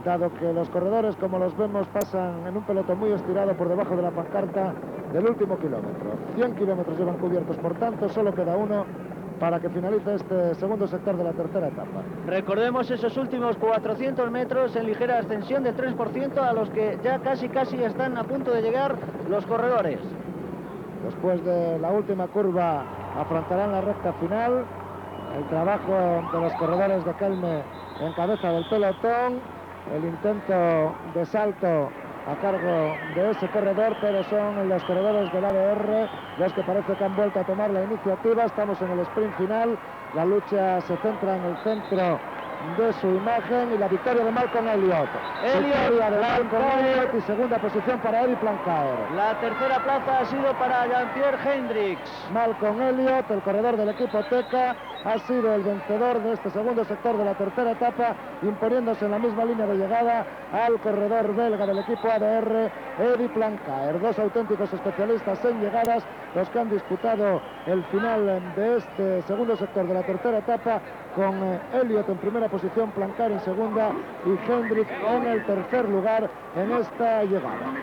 C: dado que los corredores, como los vemos, pasan en un pelotón muy estirado por debajo de la pancarta del último kilómetro. 100 kilómetros llevan cubiertos, por tanto, solo queda uno para que finalice este segundo sector de la tercera etapa.
A: Recordemos esos últimos 400 metros en ligera ascensión del 3% a los que ya casi están a punto de llegar los corredores.
C: Después de la última curva afrontarán la recta final. El trabajo de los corredores de Kelme en cabeza del pelotón. El intento de salto a cargo de ese corredor, pero son los corredores del ADR los que parece que han vuelto a tomar la iniciativa. Estamos en el sprint final. La lucha se centra en el centro de su imagen y la victoria de Malcolm Elliott. Victoria de Malcolm Elliott y segunda posición para Eddie Plancaer.
A: La tercera plaza ha sido para Jean-Pierre Hendricks.
C: Malcolm Elliott, el corredor del equipo Teka, ha sido el vencedor de este segundo sector de la tercera etapa, imponiéndose en la misma línea de llegada al corredor belga del equipo ADR, Eddie Plancaer. Dos auténticos especialistas en llegadas, los que han disputado el final de este segundo sector de la tercera etapa, con Elliott en primera posición, Plancaer en segunda y Hendricks en el tercer lugar en esta llegada.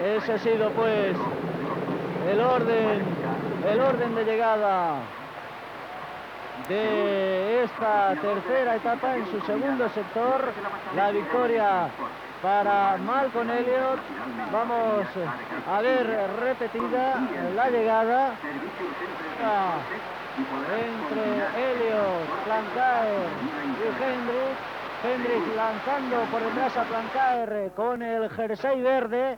A: Ese ha sido pues el orden de llegada de esta tercera etapa. En su segundo sector, la victoria para Malcolm Elliott. Vamos a ver repetida la llegada entre Elliott, Plancaer y Hendricks. Hendricks lanzando por detrás a Plancaer con el jersey verde.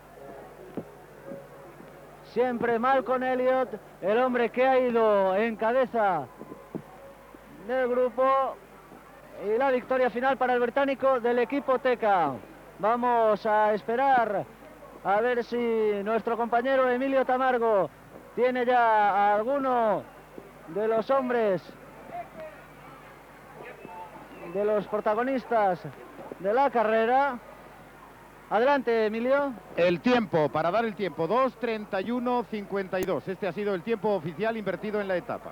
A: Siempre Malcolm Elliott, el hombre que ha ido en cabeza del grupo, y la victoria final para el británico del equipo Teka. Vamos a esperar a ver si nuestro compañero Emilio Tamargo tiene ya a alguno de los hombres, de los protagonistas de la carrera. Adelante, Emilio.
F: El tiempo, para dar el tiempo, 2:31:52. Este ha sido el tiempo oficial invertido en la etapa.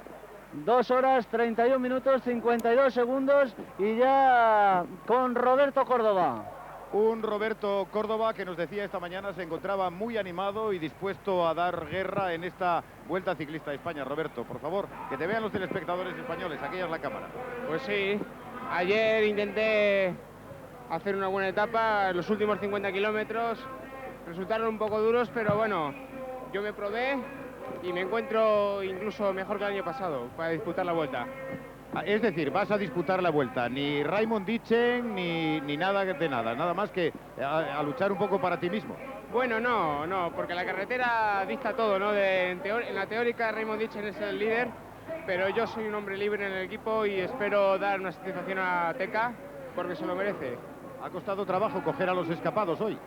A: 2 horas 31 minutos 52 segundos y ya con Roberto Córdoba.
F: Un Roberto Córdoba que nos decía esta mañana se encontraba muy animado y dispuesto a dar guerra en esta Vuelta Ciclista de España. Roberto, por favor, que te vean los telespectadores españoles. Aquella es la cámara.
G: Pues sí, ayer intenté hacer una buena etapa. Los últimos 50 kilómetros resultaron un poco duros, pero bueno, yo me probé y me encuentro incluso mejor que el año pasado para disputar la Vuelta.
F: Es decir, vas a disputar la Vuelta, ni Raymond Dichen ni nada de nada, nada más que a luchar un poco para ti mismo.
G: Bueno, no, porque la carretera dicta todo, ¿no? En la teórica Raymond Dichen es el líder, pero yo soy un hombre libre en el equipo y espero dar una satisfacción a Teka porque se lo merece.
F: ¿Ha costado trabajo coger a los escapados hoy?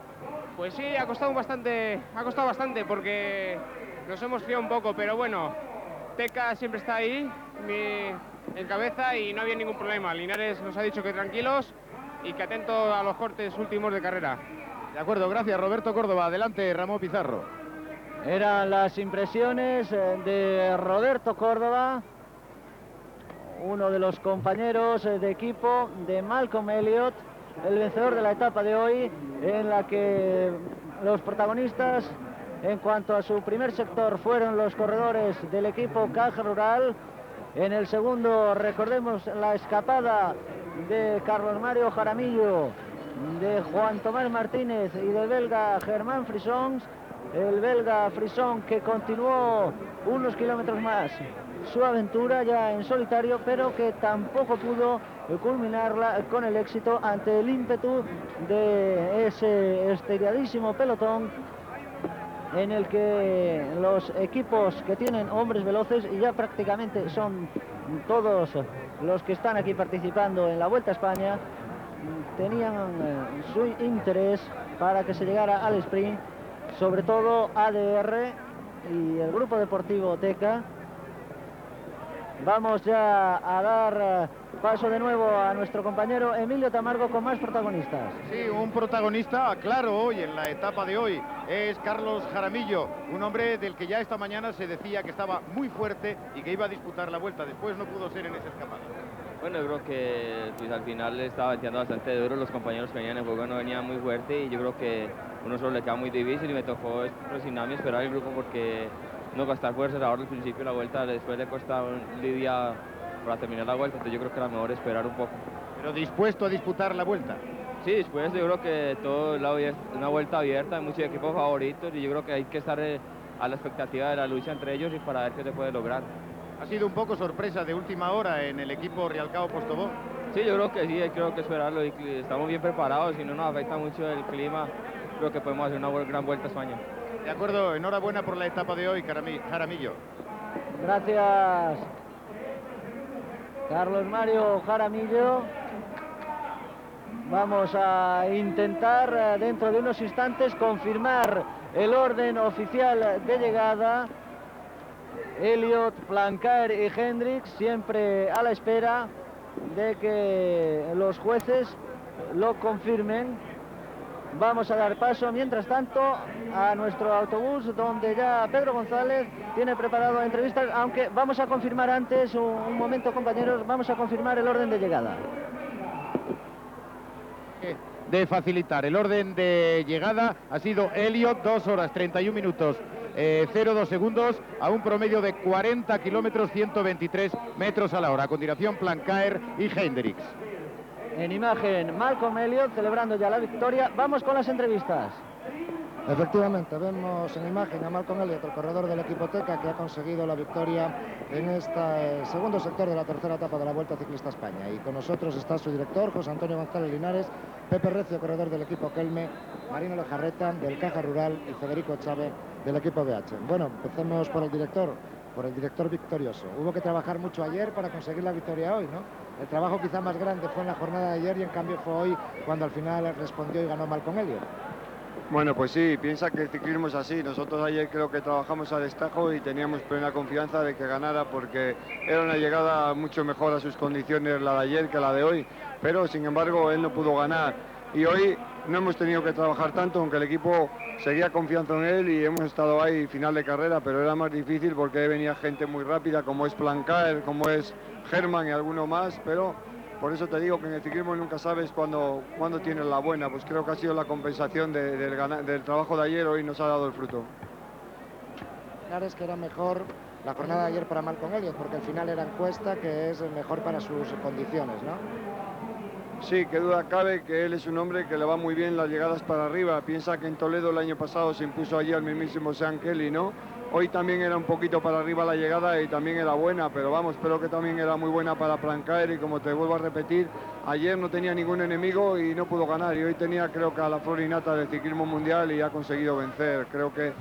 G: Pues sí, ha costado bastante porque nos hemos fiado un poco, pero bueno, Teka siempre está ahí en cabeza y no había ningún problema. Linares nos ha dicho que tranquilos y que atento a los cortes últimos de carrera.
F: De acuerdo, gracias Roberto Córdoba. Adelante, Ramón Pizarro.
A: Eran las impresiones de Roberto Córdoba, uno de los compañeros de equipo de Malcolm Elliott, el vencedor de la etapa de hoy, en la que los protagonistas en cuanto a su primer sector fueron los corredores del equipo Caja Rural. En el segundo, recordemos la escapada de Carlos Mario Jaramillo, de Juan Tomás Martínez y del belga Germán Frissons. El belga Frisson que continuó unos kilómetros más su aventura ya en solitario, pero que tampoco pudo culminarla con el éxito ante el ímpetu de ese esteriadísimo pelotón en el que los equipos que tienen hombres veloces, y ya prácticamente son todos los que están aquí participando en la Vuelta a España, tenían su interés para que se llegara al sprint, sobre todo ADR y el grupo deportivo Teka, Vamos ya a dar paso de nuevo a nuestro compañero Emilio Tamargo con más protagonistas.
F: Sí, un protagonista claro hoy en la etapa de hoy es Carlos Jaramillo, un hombre del que ya esta mañana se decía que estaba muy fuerte y que iba a disputar la vuelta. Después no pudo ser en esa escapada.
H: Bueno, yo creo que pues, al final estaba bateando bastante duro, los compañeros que venían en el juego no venían muy fuerte y yo creo que a uno solo le queda muy difícil y me tocó presionarme y esperar el grupo porque no gastar fuerzas ahora al principio de la vuelta, después le costaba lidia para terminar la vuelta, entonces yo creo que era mejor esperar un poco.
F: Pero dispuesto a disputar la vuelta.
H: Sí, después yo creo que todo es una vuelta abierta, hay muchos equipos favoritos y yo creo que hay que estar a la expectativa de la lucha entre ellos y para ver qué se puede lograr.
F: Ha sido un poco sorpresa de última hora en el equipo Rialcao Postobón.
H: Sí, yo creo que sí, creo que esperarlo y estamos bien preparados, si no nos afecta mucho el clima, creo que podemos hacer una gran vuelta a España.
F: De acuerdo, enhorabuena por la etapa de hoy, Jaramillo.
A: Gracias, Carlos Mario Jaramillo. Vamos a intentar dentro de unos instantes confirmar el orden oficial de llegada. Elliot, Plancaer y Hendricks siempre a la espera de que los jueces lo confirmen. Vamos a dar paso, mientras tanto, a nuestro autobús, donde ya Pedro González tiene preparado entrevistas, aunque vamos a confirmar antes, un momento compañeros, vamos a confirmar el orden de llegada.
F: De facilitar el orden de llegada ha sido Elliot, 2 horas 31 minutos 02 segundos a un promedio de 40 kilómetros 123 metros a la hora. A continuación Plancaer y Hendricks.
A: En imagen Malcolm Elliott celebrando ya la victoria. Vamos con las entrevistas.
C: Efectivamente, vemos en imagen a Malcolm Elliott, el corredor del equipo Teca, que ha conseguido la victoria en este segundo sector de la tercera etapa de la Vuelta Ciclista España. Y con nosotros está su director, José Antonio González Linares, Pepe Recio, corredor del equipo Kelme, Marino Lejarreta, del Caja Rural, y Federico Chávez, del equipo BH. Bueno, empecemos por el director victorioso. Hubo que trabajar mucho ayer para conseguir la victoria hoy, ¿no? El trabajo quizá más grande fue en la jornada de ayer y en cambio fue hoy cuando al final respondió y ganó Malcolm Elliott.
I: Bueno, pues sí, piensa que el ciclismo es así. Nosotros ayer creo que trabajamos a destajo y teníamos plena confianza de que ganara porque era una llegada mucho mejor a sus condiciones la de ayer que la de hoy, pero sin embargo él no pudo ganar y hoy no hemos tenido que trabajar tanto, aunque el equipo seguía confiando en él y hemos estado ahí final de carrera, pero era más difícil porque venía gente muy rápida como es Plancaer, como es Germán y alguno más, pero por eso te digo que en el ciclismo nunca sabes cuándo tienes la buena. Pues creo que ha sido la compensación del trabajo de ayer, hoy nos ha dado el fruto.
C: Es que era mejor la jornada de ayer para Malcolm Elliott, porque al final era encuesta que es mejor para sus condiciones, ¿no?
I: Sí, qué duda cabe que él es un hombre que le va muy bien las llegadas para arriba. Piensa que en Toledo el año pasado se impuso allí al mismísimo Sean Kelly, ¿no? Hoy también era un poquito para arriba la llegada y también era buena, pero vamos, creo que también era muy buena para Plancaer y como te vuelvo a repetir, ayer no tenía ningún enemigo y no pudo ganar y hoy tenía creo que a la flor y nata del ciclismo mundial y ha conseguido vencer. Creo que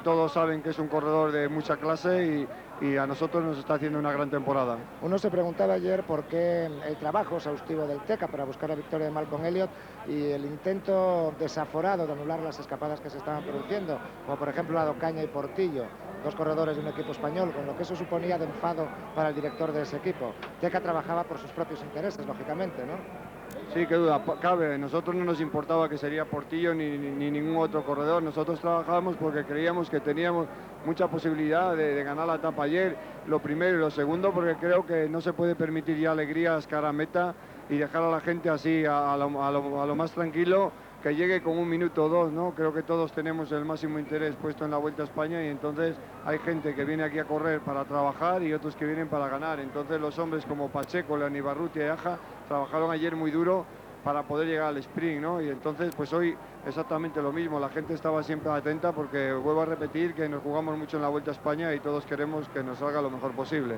I: todos saben que es un corredor de mucha clase y a nosotros nos está haciendo una gran temporada.
C: Uno se preguntaba ayer por qué el trabajo exhaustivo del Teca para buscar la victoria de Malcolm Elliott y el intento desaforado de anular las escapadas que se estaban produciendo, como por ejemplo la Docaña y Portillo, dos corredores de un equipo español, con lo que eso suponía de enfado para el director de ese equipo. Teca trabajaba por sus propios intereses, lógicamente, ¿no?
I: Sí, qué duda cabe. Nosotros no nos importaba que sería Portillo ni ningún otro corredor. Nosotros trabajábamos porque creíamos que teníamos mucha posibilidad de ganar la etapa ayer. Lo primero y lo segundo porque creo que no se puede permitir ya alegrías cara a meta y dejar a la gente así a lo más tranquilo, que llegue con un minuto o dos, ¿no? Creo que todos tenemos el máximo interés puesto en la Vuelta a España y entonces hay gente que viene aquí a correr para trabajar y otros que vienen para ganar. Entonces los hombres como Pacheco, León Ibarrutia y Aja trabajaron ayer muy duro para poder llegar al sprint, ¿no? Y entonces pues hoy exactamente lo mismo, la gente estaba siempre atenta porque vuelvo a repetir que nos jugamos mucho en la Vuelta a España y todos queremos que nos salga lo mejor posible.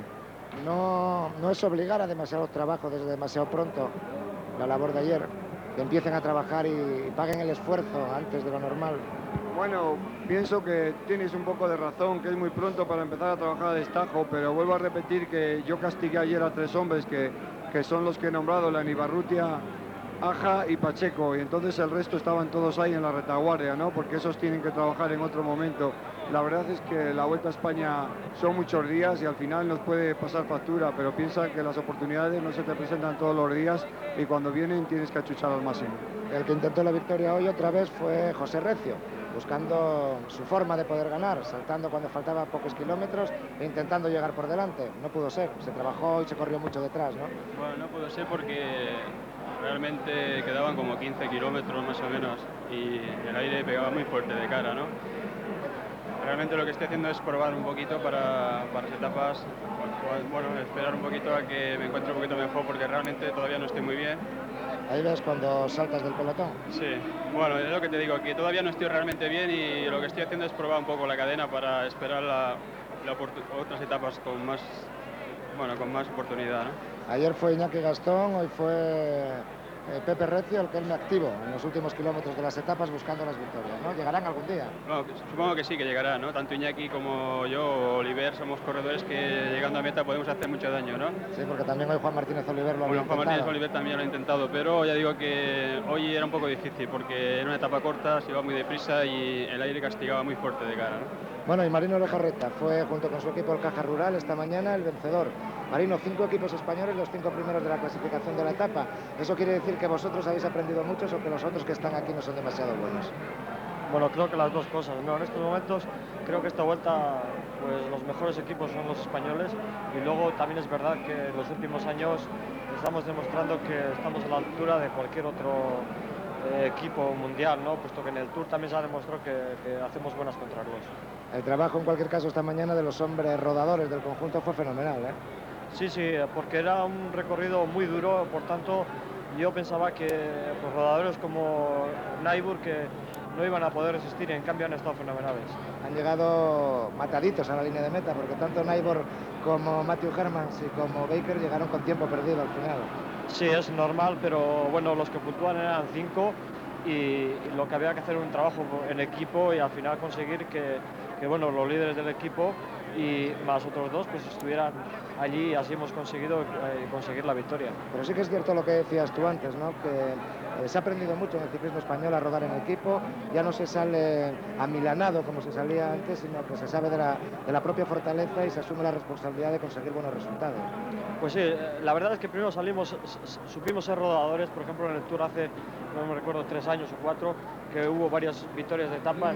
C: No es obligar a demasiado trabajo desde demasiado pronto la labor de ayer, que empiecen a trabajar y paguen el esfuerzo antes de lo normal.
I: Bueno, pienso que tienes un poco de razón, que es muy pronto para empezar a trabajar a destajo, pero vuelvo a repetir que yo castigué ayer a 3 hombres que son los que he nombrado, León Ibarrutia, Aja y Pacheco, y entonces el resto estaban todos ahí en la retaguardia, ¿no? Porque esos tienen que trabajar en otro momento. La verdad es que la Vuelta a España son muchos días y al final nos puede pasar factura, pero piensa que las oportunidades no se te presentan todos los días y cuando vienen tienes que achuchar al máximo.
C: El que intentó la victoria hoy otra vez fue José Recio, buscando su forma de poder ganar, saltando cuando faltaba pocos kilómetros e intentando llegar por delante. No pudo ser, se trabajó y se corrió mucho detrás, ¿no?
J: Bueno, no pudo ser porque realmente quedaban como 15 kilómetros más o menos y el aire pegaba muy fuerte de cara, ¿no? Realmente lo que estoy haciendo es probar un poquito para las etapas, bueno, esperar un poquito a que me encuentre un poquito mejor porque realmente todavía no estoy muy bien.
C: Ahí ves cuando saltas del pelotón.
J: Sí, bueno, es lo que te digo, que todavía no estoy realmente bien y lo que estoy haciendo es probar un poco la cadena para esperar otras etapas con más oportunidad, ¿no?
C: Ayer fue Iñaki Gastón, hoy fue Pepe Recio el que es muy activo en los últimos kilómetros de las etapas buscando las victorias, ¿no? ¿Llegarán algún día?
J: Bueno, supongo que sí, que llegará, ¿no? Tanto Iñaki como yo o Oliver somos corredores que llegando a meta podemos hacer mucho daño, ¿no?
C: Sí, porque también hoy Juan Martínez Oliver lo ha
J: Bueno,
C: intentado.
J: Juan Martínez Oliver también lo ha intentado, pero ya digo que hoy era un poco difícil porque era una etapa corta, se iba muy deprisa y el aire castigaba muy fuerte de cara, ¿no?
C: Bueno, y Marino Lejarreta fue junto con su equipo el Caja Rural esta mañana el vencedor. Marino, 5 equipos españoles, los 5 primeros de la clasificación de la etapa. ¿Eso quiere decir que vosotros habéis aprendido mucho o que los otros que están aquí no son demasiado buenos?
K: Bueno, creo que las dos cosas, ¿no? En estos momentos creo que esta vuelta pues los mejores equipos son los españoles y luego también es verdad que en los últimos años estamos demostrando que estamos a la altura de cualquier otro equipo mundial, ¿no? Puesto que en el Tour también se ha demostrado que hacemos buenas contrarreloj.
C: El trabajo en cualquier caso esta mañana de los hombres rodadores del conjunto fue fenomenal, ¿eh?
K: Sí, porque era un recorrido muy duro, por tanto yo pensaba que los rodadores como Naibur que no iban a poder resistir y en cambio han estado fenomenales.
C: Han llegado mataditos a la línea de meta porque tanto Naibur como Matthew Hermans y como Baker llegaron con tiempo perdido al final.
K: Sí, es normal, pero bueno, los que puntúan eran 5 y lo que había que hacer un trabajo en equipo y al final conseguir que bueno, los líderes del equipo y más otros 2 pues estuvieran allí y así hemos conseguido conseguir la victoria.
C: Pero sí que es cierto lo que decías tú antes, ¿no? Que se ha aprendido mucho en el ciclismo español a rodar en equipo, ya no se sale amilanado como se salía antes, sino que se sabe de la propia fortaleza y se asume la responsabilidad de conseguir buenos resultados.
K: Pues sí, la verdad es que primero supimos ser rodadores, por ejemplo en el Tour hace, no me recuerdo, 3 años o 4, que hubo varias victorias de etapa